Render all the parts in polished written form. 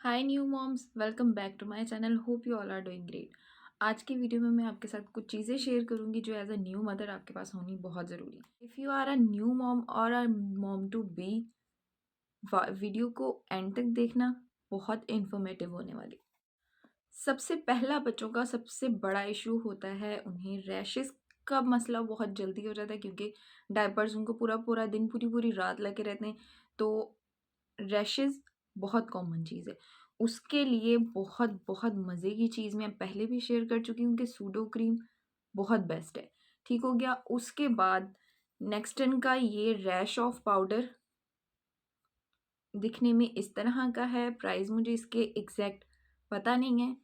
Hi new moms, welcome back to my channel. Hope you all are doing great. आज की video में मैं आपके साथ कुछ चीज़ें शेयर करूंगी जो एज अ न्यू मदर आपके पास होनी बहुत ज़रूरी है। If you are a new mom और a mom to be, video को एंड तक देखना, बहुत इन्फॉर्मेटिव होने वाली। सबसे पहला बच्चों का सबसे बड़ा इशू होता है उन्हें रैशेस का मसला बहुत जल्दी हो जाता है, क्योंकि डायपर्स उनको पूरा पूरा दिन पूरी पूरी रात लगे रहते हैं। तो रैशेज़ बहुत कॉमन चीज़ है। उसके लिए बहुत बहुत मज़े की चीज़ मैं पहले भी शेयर कर चुकी हूँ कि सूडो क्रीम बहुत बेस्ट है। ठीक हो गया। उसके बाद नेक्स्टन का ये रैश ऑफ पाउडर दिखने में इस तरह का है। प्राइस मुझे इसके एग्जैक्ट पता नहीं है,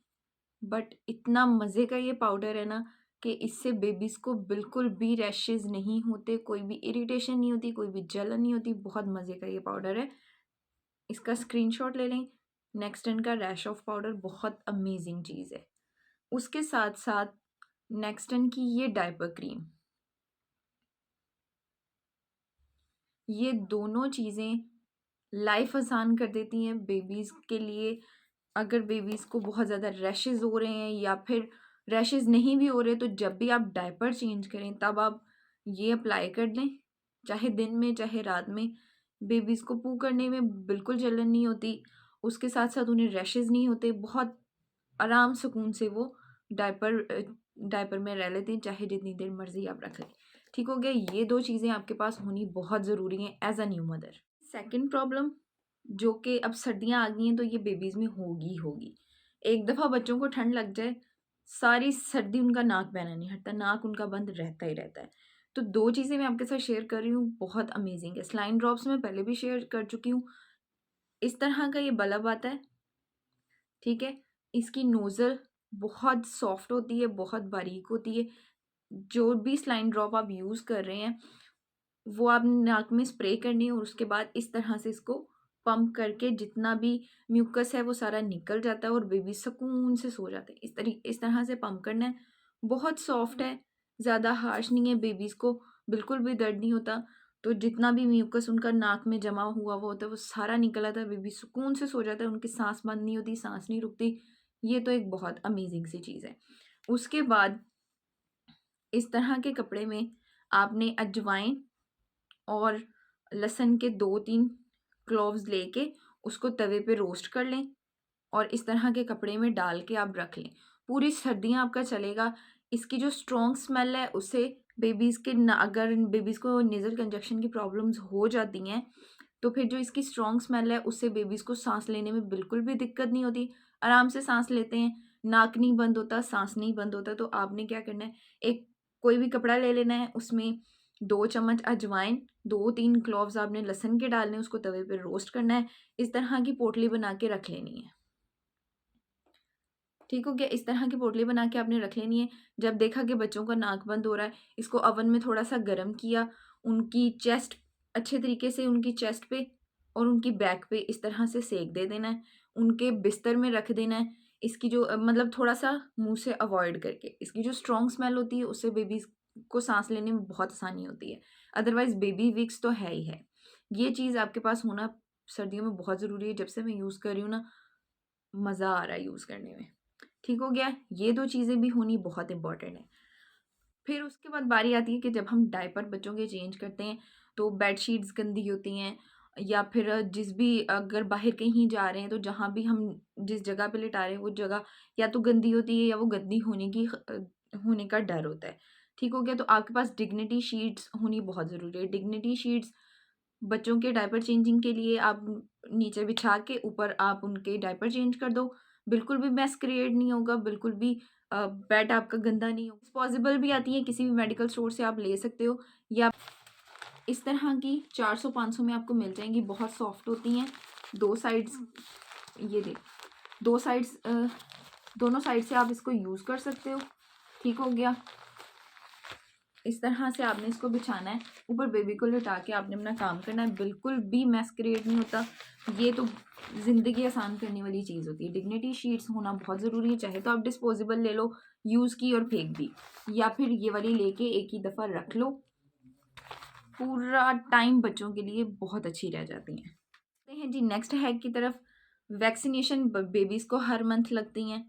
बट इतना मज़े का ये पाउडर है ना कि इससे बेबीज़ को बिल्कुल भी रैशेज़ नहीं होते, कोई भी इरिटेशन नहीं होती, कोई भी जलन नहीं होती। बहुत मज़े का ये पाउडर है। इसका स्क्रीनशॉट ले लें। नेक्स्टन का रैश ऑफ पाउडर बहुत अमेजिंग चीज़ है। उसके साथ साथ नेक्स्टन की ये डायपर क्रीम, ये दोनों चीज़ें लाइफ आसान कर देती हैं बेबीज़ के लिए। अगर बेबीज़ को बहुत ज़्यादा रैशेज़ हो रहे हैं या फिर रैशेज़ नहीं भी हो रहे, तो जब भी आप डायपर चेंज करें तब आप ये अप्लाई कर दें, चाहे दिन में चाहे रात में। बेबीज़ को पू करने में बिल्कुल जलन नहीं होती, उसके साथ साथ उन्हें रैशेज़ नहीं होते। बहुत आराम सुकून से वो डायपर में रह लेते हैं, चाहे जितनी देर मर्जी आप रख लें। ठीक हो गया। ये दो चीज़ें आपके पास होनी बहुत ज़रूरी हैं as a new mother. Second problem, जो कि अब सर्दियाँ आ गई हैं तो ये बेबीज़ में होगी होगी। एक दफ़ा बच्चों को ठंड लग जाए, सारी सर्दी उनका नाक बहना नहीं हटता, नाक उनका बंद रहता ही रहता है। तो दो चीज़ें मैं आपके साथ शेयर कर रही हूँ, बहुत अमेजिंग है। स्लाइन ड्रॉप्स मैं पहले भी शेयर कर चुकी हूँ। इस तरह का ये बल्ब आता है, ठीक है। इसकी नोज़ल बहुत सॉफ्ट होती है, बहुत बारीक होती है। जो भी स्लाइन ड्रॉप आप यूज़ कर रहे हैं वो आप नाक में स्प्रे करनी है और उसके बाद इस तरह से इसको पंप करके जितना भी म्यूकस है वो सारा निकल जाता है और बेबी सुकून से सो जाते हैं। इस तरह से पंप करना है। बहुत सॉफ्ट है, ज़्यादा हार्श नहीं है, बेबीज़ को बिल्कुल भी दर्द नहीं होता। तो जितना भी म्यूकस उनका नाक में जमा हुआ हुआ होता है वो सारा निकल आता है, बेबी सुकून से सो जाता है, उनकी सांस बंद नहीं होती, सांस नहीं रुकती। ये तो एक बहुत अमेजिंग सी चीज़ है। उसके बाद इस तरह के कपड़े में आपने अजवाइन और लहसुन के 2-3 क्लोव्स लेके उसको तवे पे रोस्ट कर लें और इस तरह के कपड़े में डाल के आप रख लें। पूरी सर्दियाँ आपका चलेगा। इसकी जो स्ट्रॉन्ग स्मेल है उससे बेबीज़ के न अगर बेबीज़ को नेज़ल कंजक्शन की प्रॉब्लम्स हो जाती हैं, तो फिर जो इसकी स्ट्रॉन्ग स्मेल है उससे बेबीज़ को साँस लेने में बिल्कुल भी दिक्कत नहीं होती। आराम से साँस लेते हैं, नाक नहीं बंद होता, साँस नहीं बंद होता। तो आपने क्या करना है, एक कोई भी कपड़ा ले लेना है, उसमें 2 चम्मच अजवाइन, 2-3 क्लोव्स आपने लहसुन के डालने हैं, उसको तवे पे रोस्ट करना है। इस तरह की पोटली बना के रख लेनी है। ठीक हो गया। इस तरह की पोटली बना के आपने रख लेनी है। जब देखा कि बच्चों का नाक बंद हो रहा है, इसको ओवन में थोड़ा सा गर्म किया, उनकी चेस्ट अच्छे तरीके से उनकी चेस्ट पे और उनकी बैक पे इस तरह से सेक दे देना है। उनके बिस्तर में रख देना है। इसकी जो मतलब थोड़ा सा मुंह से अवॉइड करके, इसकी जो स्ट्रॉन्ग स्मेल होती है उससे बेबीज को सांस लेने में बहुत आसानी होती है। अदरवाइज बेबी विक्स तो है ही है। ये चीज़ आपके पास होना सर्दियों में बहुत ज़रूरी है। जब से मैं यूज़ कर रही हूँ ना, मज़ा आ रहा है यूज़ करने में। ठीक हो गया। ये दो चीज़ें भी होनी बहुत इंपॉर्टेंट है। फिर उसके बाद बारी आती है कि जब हम डायपर बच्चों के चेंज करते हैं तो बेडशीट्स गंदी होती हैं, या फिर जिस भी अगर बाहर कहीं जा रहे हैं तो जहाँ भी हम जिस जगह पे लिटा रहे हैं वो जगह या तो गंदी होती है या वो गंदी होने का डर होता है। ठीक हो गया। तो आपके पास डिग्निटी शीट्स होनी बहुत ज़रूरी है। डिग्निटी शीट्स बच्चों के डायपर चेंजिंग के लिए आप नीचे बिछा के ऊपर आप उनके डायपर चेंज कर दो। बिल्कुल भी मेस क्रिएट नहीं होगा, बिल्कुल भी बेड आपका गंदा नहीं होगा। डिस्पोजेबल भी आती है, किसी भी मेडिकल स्टोर से आप ले सकते हो, या इस तरह की 400-500 में आपको मिल जाएंगी। बहुत सॉफ्ट होती हैं। दो साइड्स ये देख, दो साइड्स दोनों साइड से आप इसको यूज़ कर सकते हो। ठीक हो गया। इस तरह से आपने इसको बिछाना है, ऊपर बेबी को लिटा के आपने अपना काम करना है। बिल्कुल भी मैस क्रिएट नहीं होता। ये तो ज़िंदगी आसान करने वाली चीज़ होती है। डिग्निटी शीट्स होना बहुत ज़रूरी है। चाहे तो आप डिस्पोजेबल ले लो, यूज़ की और फेंक दी, या फिर ये वाली लेके एक ही दफ़ा रख लो, पूरा टाइम बच्चों के लिए बहुत अच्छी रह जाती हैं। हैं जी नेक्स्ट हैक की तरफ। वैक्सीनेशन बेबीज़ को हर मंथ लगती हैं,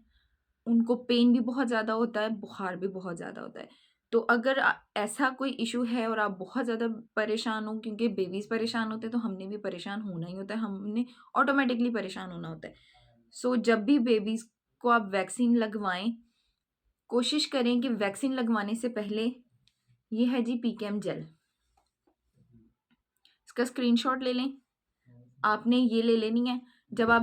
उनको पेन भी बहुत ज़्यादा होता है, बुखार भी बहुत ज़्यादा होता है। तो अगर ऐसा कोई इशू है और आप बहुत ज़्यादा परेशान हो, क्योंकि बेबीज़ परेशान होते हैं तो हमने भी परेशान होना ही होता है, हमने ऑटोमेटिकली परेशान होना होता है। सो जब भी बेबीज़ को आप वैक्सीन लगवाएं, कोशिश करें कि वैक्सीन लगवाने से पहले, ये है जी पीकेएम जेल, इसका स्क्रीनशॉट ले लें। आपने ये ले लेनी है। जब आप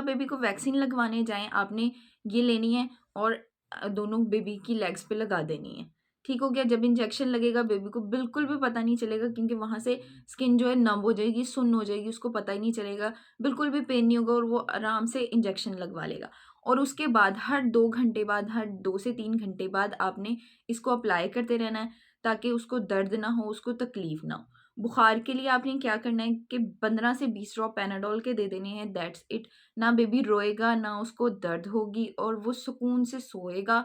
बेबी को वैक्सीन लगवाने जाएं, आपने ये लेनी है और दोनों बेबी की लेग्स पे लगा देनी है। ठीक हो गया। जब इंजेक्शन लगेगा बेबी को बिल्कुल भी पता नहीं चलेगा, क्योंकि वहां से स्किन जो है नम हो जाएगी, सुन्न हो जाएगी, उसको पता ही नहीं चलेगा, बिल्कुल भी पेन नहीं होगा और वो आराम से इंजेक्शन लगवा लेगा। और उसके बाद हर 2 घंटे बाद, हर 2 से 3 घंटे बाद आपने इसको अप्लाई करते रहना है, ताकि उसको दर्द ना हो, उसको तकलीफ ना हो। बुखार के लिए आपने क्या करना है कि 15 से 20 ड्रॉप पैनाडोल के दे देने हैं, दैट्स इट। ना बेबी रोएगा, ना उसको दर्द होगी और वो सुकून से सोएगा।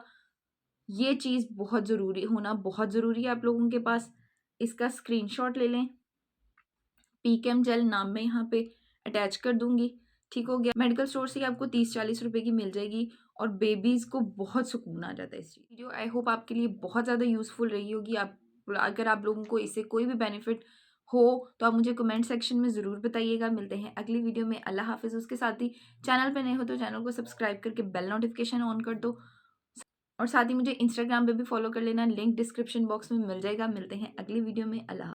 ये चीज़ बहुत ज़रूरी होना बहुत ज़रूरी है आप लोगों के पास। इसका स्क्रीनशॉट ले लें। पीकेएम जेल नाम में यहाँ पे अटैच कर दूंगी। ठीक हो गया। मेडिकल स्टोर से आपको 30-40 रुपए की मिल जाएगी और बेबीज़ को बहुत सुकून आ जाता है इस वीडियो। आई होप आपके लिए बहुत ज़्यादा यूज़फुल रही होगी। आप अगर आप लोगों को इससे कोई भी बेनिफिट हो तो आप मुझे कमेंट सेक्शन में ज़रूर बताइएगा। मिलते हैं अगली वीडियो में। अल्लाह हाफिज़। उसके साथ ही चैनल पे नए हो तो चैनल को सब्सक्राइब करके बेल नोटिफिकेशन ऑन कर दो और साथ ही मुझे इंस्टाग्राम पे भी फॉलो कर लेना, लिंक डिस्क्रिप्शन बॉक्स में मिल जाएगा। मिलते हैं अगली वीडियो में। अल्लाह।